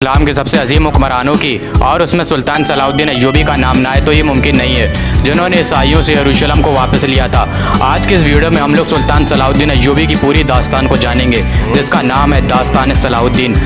इस्लाम के सबसे अजीम हुक्मरानों की और उसमें सुल्तान सलाहुद्दीन अय्यूबी का नाम ना आए तो ये मुमकिन नहीं है, जिन्होंने ईसाइयों से यरूशलेम को वापस लिया था। आज के इस वीडियो में हम लोग सुल्तान सलाहुद्दीन अय्यूबी की पूरी दास्तान को जानेंगे, जिसका नाम है दास्तान सलाहुद्दीन।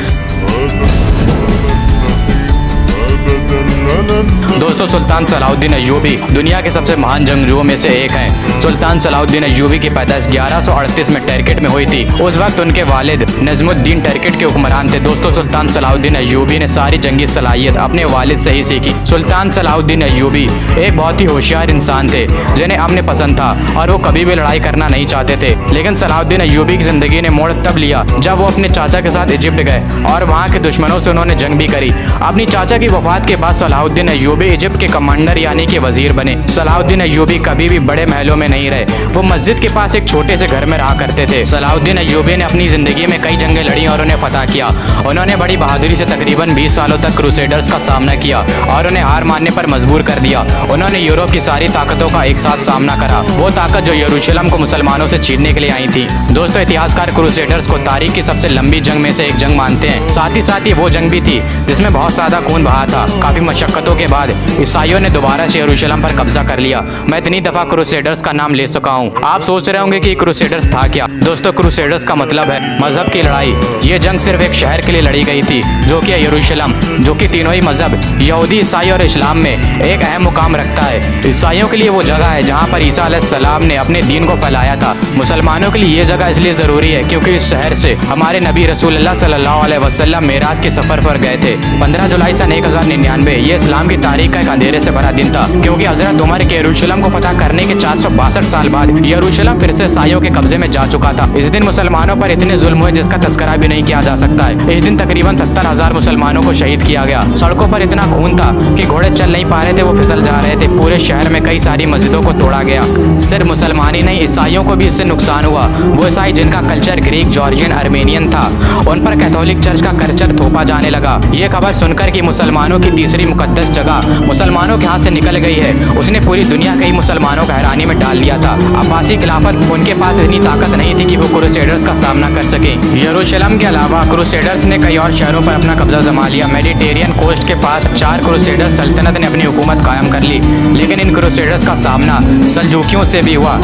दोस्तों, सुल्तान सलाहुद्दीन अय्यूबी दुनिया के सबसे महान जंगजुओं में से एक हैं। सुल्तान सलाहुद्दीन अय्यूबी की पैदाइश 1138 में टर्किट में हुई थी। उस वक्त उनके वालिद नजमुद्दीन टर्किट के हुक्मरान थे। दोस्तों, सुल्तान सलाहुद्दीन अय्यूबी ने सारी जंगी सलाहियत अपने वालिद से ही सीखी। सुल्तान सलाहुद्दीन अय्यूबी एक बहुत ही होशियार इंसान थे, जिन्हें अमन पसंद था और वो कभी भी लड़ाई करना नहीं चाहते थे। लेकिन सलाहुद्दीन अय्यूबी की जिंदगी ने मोड़ तब लिया जब वो अपने चाचा के साथ इजिप्ट गए और वहाँ के दुश्मनों से उन्होंने जंग भी करी। अपनी चाचा की वफात के बाद सलाहुद्दीन अय्यूबी इजिप्ट के कमांडर यानी कि वजीर बने। सलाहुद्दीन अय्यूबी कभी भी बड़े महलों में नहीं रहे, वो मस्जिद के पास एक छोटे से घर में रहा करते थे। सलाहुद्दीन अय्यूबी ने अपनी जिंदगी में कई जंगें लड़ी और उन्हें फतह किया। उन्होंने बड़ी बहादुरी से तकरीबन 20 सालों तक क्रूसेडर्स का सामना किया और उन्हें हार मानने पर मजबूर कर दिया। उन्होंने यूरोप की सारी ताकतों का एक साथ सामना करा, वो ताकत जो यरूशलेम को मुसलमानों से छीनने के लिए आई थी। दोस्तों, इतिहासकार क्रूसेडर्स को तारीख की सबसे लंबी जंग में से एक जंग मानते हैं। साथ ही वो जंग भी थी जिसमें बहुत ज्यादा खून बहा था। काफी मशक्कतों के बाद ईसाइयों ने दोबारा से यरूशलेम पर कब्जा कर लिया। मैं इतनी दफा क्रूसेडर्स का नाम ले चुका हूँ, आप सोच रहे होंगे कि क्रूसेडर्स था क्या। दोस्तों, क्रूसेडर्स का मतलब है मजहब की लड़ाई। ये जंग सिर्फ एक शहर के लिए लड़ी गई थी, जो कि यरूशलेम, जो कि तीनों ही मजहब यहूदी, ईसाई और इस्लाम में एक अहम मुकाम रखता है। ईसाइयों के लिए वो जगह है जहाँ पर ईसा अलैहिस्सलाम ने अपने दीन को फैलाया था। मुसलमानों के लिए ये जगह इसलिए जरूरी है क्योंकि इस शहर से हमारे नबी रसूलुल्लाह सल्लल्लाहु अलैहि वसल्लम मेराज के सफर पर गए थे। 15 जुलाई सन 1099 ये इस्लाम की तारीख का एक अंधेरे से भरा दिन था, क्योंकि हजरत उमर के यरूशलेम को फतह करने के 462 साल बाद यरूशलेम फिर से ईसाइयों के कब्जे में जा चुका था। इस दिन मुसलमानों पर इतने जुल्म हुए जिसका तस्करा भी नहीं किया जा सकता है। इस दिन तकरीबन 70,000 मुसलमानों को शहीद किया गया। सड़कों पर इतना खून था कि घोड़े चल नहीं पा रहे थे, वो फिसल जा रहे थे। पूरे शहर में कई सारी मस्जिदों को तोड़ा गया। सिर्फ मुसलमान ही नहीं, ईसाइयों को भी इससे नुकसान हुआ। वो ईसाई जिनका कल्चर ग्रीक, जॉर्जियन, आर्मेनियन था, उन पर कैथोलिक चर्च का कल्चर थोपा जाने लगा। ये खबर सुनकर कि मुसलमानों की तीसरी मुकद्दस जगह मुसलमानों के हाथ से निकल गई है, उसने पूरी दुनिया के ही मुसलमानों को हैरानी में डाल दिया था। अब्बासी खिलाफत उनके पास इतनी ताकत नहीं थी कि वो क्रूसेडर्स का सामना कर सके। यरूशलेम के अलावा क्रूसेडर्स ने कई और शहरों पर अपना कब्जा जमा लिया। मेडिटेरियन कोस्ट के पास 4 क्रूसेडर सल्तनत ने अपनी हुकूमत कायम कर ली, लेकिन इन क्रूसेडर्स का सामना सल्जूकियों से भी हुआ।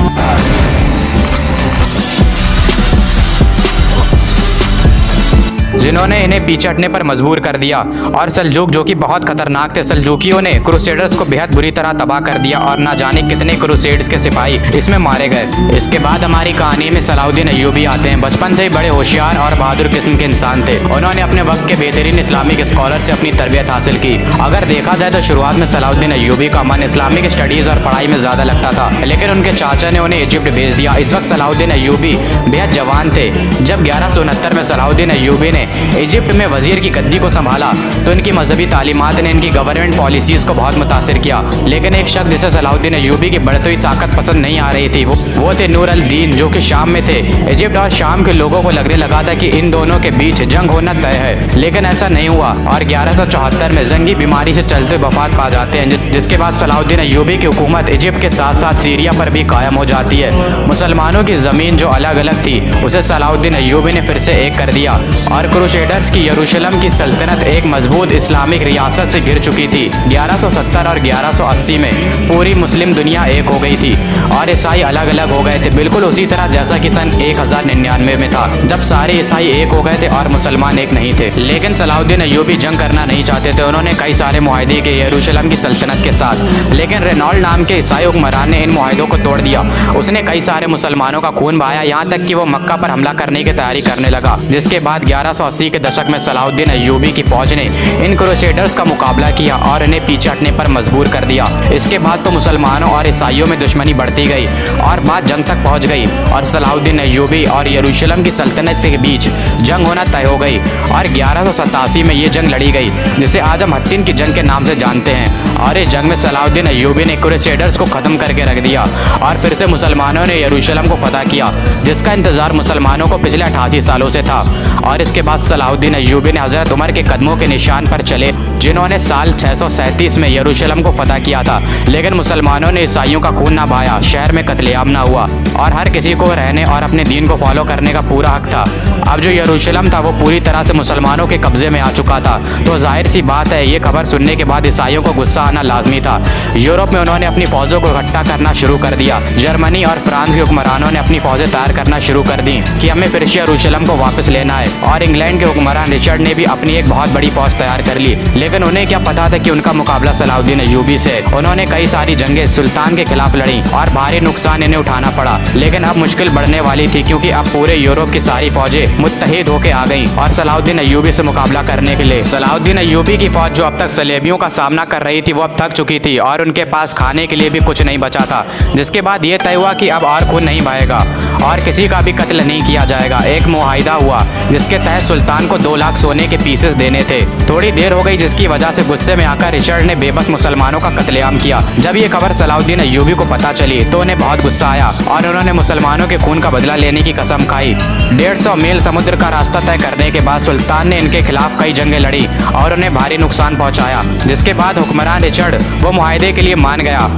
जिन्होंने इन्हें पीछे हटने पर मजबूर कर दिया। और सल्जूक, जो कि बहुत खतरनाक थे, सल्जूकियों ने क्रूसेडर्स को बेहद बुरी तरह तबाह कर दिया और ना जाने कितने क्रूसेड्स के सिपाही इसमें मारे गए। इसके बाद हमारी कहानी में सलाहुद्दीन अय्यूबी आते हैं। बचपन से ही बड़े होशियार और बहादुर किस्म के इंसान थे। उन्होंने अपने वक्त के बेहतरीन इस्लामिक स्कॉलर से अपनी तरबियत हासिल की। अगर देखा जाए तो शुरुआत में सलाहुद्दीन अय्यूबी का मन इस्लामिक स्टडीज और पढ़ाई में ज्यादा लगता था, लेकिन उनके चाचा ने उन्हें इजिप्ट भेज दिया। इस वक्त सलाहुद्दीन अय्यूबी बेहद जवान थे। जब 1169 में सलाहुद्दीन अय्यूबी ने इजिप्ट में वजीर की गद्दी को संभाला तो इनकी मजहबी तालीमात ने इनकी गवर्नमेंट पॉलिसीज को बहुत मुतासिर किया। लेकिन एक शख्स जिसे सलाहुद्दीन अय्यूबी की बढ़ती हुई ताकत पसंद नहीं आ रही थी, वो थे नूर अल दीन, जो कि शाम में थे। इजिप्ट और शाम के लोगों को लगने लगा था कि इन दोनों के बीच जंग होना तय है, लेकिन ऐसा नहीं हुआ और 1174 में जंगी बीमारी से चलते वफात पा जाते हैं, जिसके बाद सलाहुद्दीन अय्यूबी की हुकूमत इजिप्ट के साथ साथ सीरिया पर भी कायम हो जाती है। मुसलमानों की जमीन जो अलग अलग थी उसे सलाहुद्दीन अय्यूबी ने फिर से एक कर दिया और क्रूसेडर्स की यरूशलेम की सल्तनत एक मजबूत इस्लामिक रियासत से घिर चुकी थी। 1170 और 1180 में पूरी मुस्लिम दुनिया एक हो गई थी और ईसाई अलग अलग हो गए थे, बिल्कुल उसी तरह जैसा कि सन 1099 में था, जब सारे ईसाई एक हो गए थे और मुसलमान एक नहीं थे। लेकिन सलाहुद्दीन अय्यूबी जंग करना नहीं चाहते थे। उन्होंने कई सारे मुआहदे किए यरूशलेम की सल्तनत के साथ, लेकिन रेनॉल्ड नाम के ईसाई हुक्मरान ने इन मुआहदों को तोड़ दिया। उसने कई सारे मुसलमानों का खून बहाया, यहाँ तक कि वो मक्का पर हमला करने की तैयारी करने लगा। जिसके बाद 1180 के दशक में सलाहुद्दीन अय्यूबी की फौज ने इन क्रूसेडर्स का मुकाबला किया और इन्हें पीछे हटने पर मजबूर कर दिया। इसके बाद तो मुसलमानों और ईसाइयों में दुश्मनी बढ़ती गई और बात जंग तक पहुंच गई और सलाहुद्दीन अय्यूबी और यरूशलेम की सल्तनत के बीच जंग होना तय हो गई और 1187 में ये जंग लड़ी गई, जिसे आज हम हत्तीन की जंग के नाम से जानते हैं। और इस जंग में सलाहुद्दीन अय्यूबी ने क्रूसेडर्स को खत्म करके रख दिया और फिर से मुसलमानों ने यरूशलेम को फतह किया, जिसका इंतजार मुसलमानों को पिछले 88 सालों से था। और इसके बाद सलाहुद्दीन अय्यूबी ने हजरत उमर के कदमों के निशान पर चले, जिन्होंने साल 637 में यरूशलेम को फतह किया था। लेकिन मुसलमानों ने ईसाइयों का खून ना बहाया, शहर में कत्लेआम ना हुआ और हर किसी को रहने और अपने दीन को फॉलो करने का पूरा हक था। अब जो यरूशलेम था वो पूरी तरह से मुसलमानों के कब्जे में आ चुका था। तो जाहिर सी बात है ये खबर सुनने के बाद ईसाइयों को गुस्सा आना लाजमी था। यूरोप में उन्होंने अपनी फौजों को इकट्ठा करना शुरू कर दिया। जर्मनी और फ्रांस के हुक्मरानों ने अपनी फौजें तैयार करना शुरू कर दी कि हमें फिर से यरूशलेम को वापस लेना है। और इंग्लैंड के हुक्मरान रिचर्ड ने भी अपनी एक बहुत बड़ी फौज तैयार कर ली। लेकिन उन्हें क्या पता था कि उनका मुकाबला सलाउद्दीन अय्यूबी से। उन्होंने कई सारी जंगें सुल्तान के खिलाफ लड़ी और भारी नुकसान इन्हें उठाना पड़ा। लेकिन अब मुश्किल बढ़ने वाली थी क्योंकि अब पूरे यूरोप की सारी फौजें मुत्तहिद होकर आ गईं और सलाउद्दीन अय्यूबी से मुकाबला करने के लिए। सलाउद्दीन अय्यूबी की फौज जो अब तक सलेबियों का सामना कर रही थी वो अब थक चुकी थी और उनके पास खाने के लिए भी कुछ नहीं बचा था। जिसके बाद ये तय हुआ कि अब और खून नहीं बहेगा और किसी का भी कत्ल नहीं किया जाएगा। एक मुआहिदा हुआ जिसके तहत सुल्तान को 2 लाख सोने के पीसेस देने थे। थोड़ी देर हो गई जिसकी वजह से गुस्से में आकर रिचर्ड ने बेबस मुसलमानों का कत्लेआम किया। जब ये खबर सलाउद्दीन अय्यूबी को पता चली तो उन्हें बहुत गुस्सा आया और उन्होंने मुसलमानों के खून का बदला लेने की कसम खाई। 150 मील समुद्र का रास्ता तय करने के बाद सुल्तान ने इनके खिलाफ कई जंगें लड़ी और उन्हें भारी नुकसान पहुंचाया। जिसके बाद हुक्मरान रिचर्ड वो मुआहिदे के लिए मान गया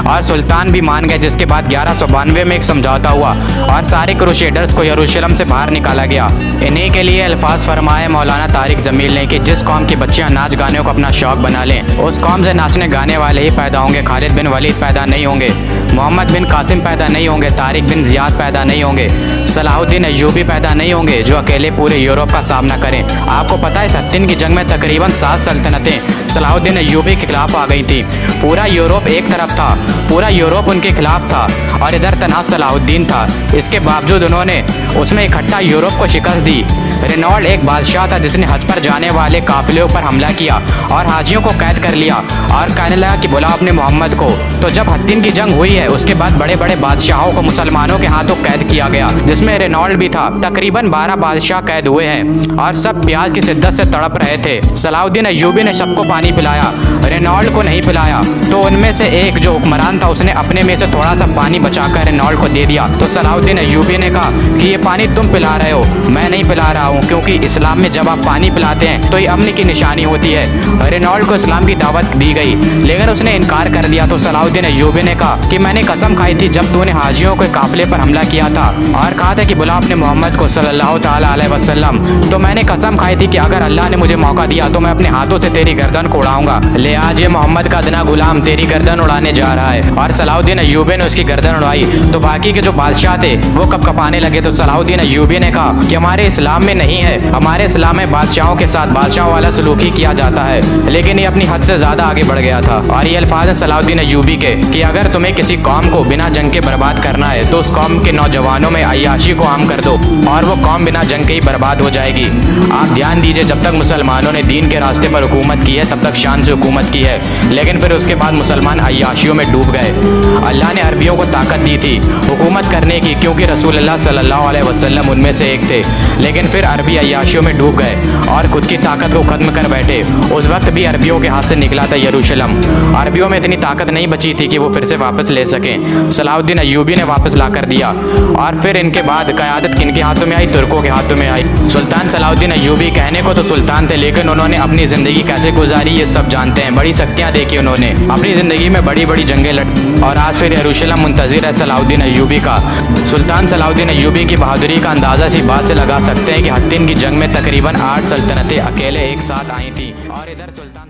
और सुल्तान भी मान गए। जिसके बाद 1192 में एक समझौता हुआ और सारे क्रूसेडर्स को यरूशलेम से बाहर निकाला गया। इन्हीं के लिए अल्फाज फरमाए मौलाना तारिक जमील ने कि जिस कौम की बच्चियां नाच गाने को अपना शौक बना लें उस कौम से नाचने गाने वाले ही पैदा होंगे। खालिद बिन वलीद पैदा नहीं होंगे, मोहम्मद बिन कासिम पैदा नहीं होंगे, तारिक बिन जियाद पैदा नहीं होंगे, सलाहुद्दीन अय्यूबी पैदा नहीं होंगे जो अकेले पूरे यूरोप का सामना करें। आपको पता है सत्तीन की जंग में तकरीबन 7 सल्तनतें सलाहुद्दीन अय्यूबी के खिलाफ आ गई थी। पूरा यूरोप एक तरफ था, पूरा यूरोप उनके खिलाफ था और इधर तनहा सलाहुद्दीन था। इसके बावजूद उन्होंने उसमें इकट्ठा यूरोप को शिकस्त दी। रेनॉल्ड एक बादशाह था जिसने हज पर जाने वाले काफिलों पर हमला किया और हाजियों को कैद कर लिया और कहने लगा कि बुलाओ अपने मोहम्मद को। तो जब हत्तीन की जंग हुई है उसके बाद बड़े बड़े बादशाहों को मुसलमानों के हाथों कैद किया गया जिसमें रेनॉल्ड भी था। तकरीबन 12 बादशाह कैद हुए हैं और सब प्याज की शिद्दत से तड़प रहे थे। सलाहुद्दीन अय्यूबी ने सबको पानी पिलाया, रेनॉल्ड को नहीं पिलाया। तो उनमें से एक जो हुक्मरान था उसने अपने में से थोड़ा सा पानी बचाकर रेनॉल्ड को दे दिया। तो सलाहुद्दीन अय्यूबी ने कहा कि ये पानी तुम पिला रहे हो, मैं नहीं पिला रहा हूँ, क्योंकि इस्लाम में जब आप पानी पिलाते हैं तो ये अमन की निशानी होती है। रेनॉल्ड को इस्लाम की दावत दी गई लेकिन उसने इनकार कर दिया। तो सलाहुद्दीन अय्यूबी ने कहा कि मैंने कसम खाई थी जब तूने हाजियों के काफिले पर हमला किया था और कहा था कि बुला अपने मोहम्मद को सल्लल्लाहु ताला अलैहि वसल्लम, तो मैंने कसम खाई थी कि अगर अल्लाह ने मुझे मौका दिया तो मैं अपने हाथों से तेरी गर्दन को उड़ाऊंगा। ले आज ये मोहम्मद का अदना गुलाम तेरी गर्दन उड़ाने जा रहा है। और सलाहुद्दीन अय्यूबी ने उसकी गर्दन उड़ाई तो बाकी के जो बादशाह थे वो कपकपाने लगे। तो सलाहुद्दीन अय्यूबी ने कहा कि हमारे इस्लाम में नहीं है, हमारे इस्लाम में बादशाहों के साथ बादशाहों वाला सलूक ही किया जाता है। लेकिन ये अपनी हद से ज्यादा आगे बढ़ गया था। और ये अल्फाज है सलाहुद्दीन अय्यूबी के कि अगर तुम्हें किसी कौम को बिना जंग के बर्बाद करना है तो उस कौम के नौजवानों में अय्याशी को आम कर दो और वो कौम बिना जंग के ही बर्बाद हो जाएगी। आप ध्यान दीजिए, जब तक मुसलमानों ने दीन के रास्ते पर हुकूमत की है तब तक शान से हुकूमत की है, लेकिन फिर उसके बाद मुसलमान अय्याशियों में डूब गए। अल्लाह ने अरबियों को ताकत दी थी हुकूमत करने की क्योंकि रसूलुल्लाह सल्लल्लाहु अलैहि वसल्लम उनमें से एक थे, लेकिन फिर अरबी अय्याशियों में डूब गए और खुद की ताकत को खत्म कर बैठे। उस वक्त भी अरबियों के हाथ से निकला था यरूशलेम। अरबियों में इतनी ताकत नहीं बची थी कि वो फिर से वापस ले सकें। सलाहुद्दीन अय्यूबी ने वापस ला कर दिया और फिर इनके बाद क़यादत किनके हाथों में आई? तुर्कों के हाथों में आई। सुल्तान सलाहुद्दीन अय्यूबी कहने को तो सुल्तान थे लेकिन उन्होंने अपनी ज़िंदगी कैसे गुजारी ये सब जानते हैं। बड़ी शक्तियाँ देखी उन्होंने, अपनी ज़िंदगी में बड़ी बड़ी जंगें लड़ी और आज फिर यरूशलेम मुंतज़िर है सलाहुद्दीन अय्यूबी का। सुल्तान सलाहुद्दीन अय्यूबी की बहादुरी का अंदाज़ा इसी बात से लगा सकते हैं कि हत्तीन की जंग में तकरीबन 8 सल्तनतें अकेले एक साथ आई थी और इधर सुल्तान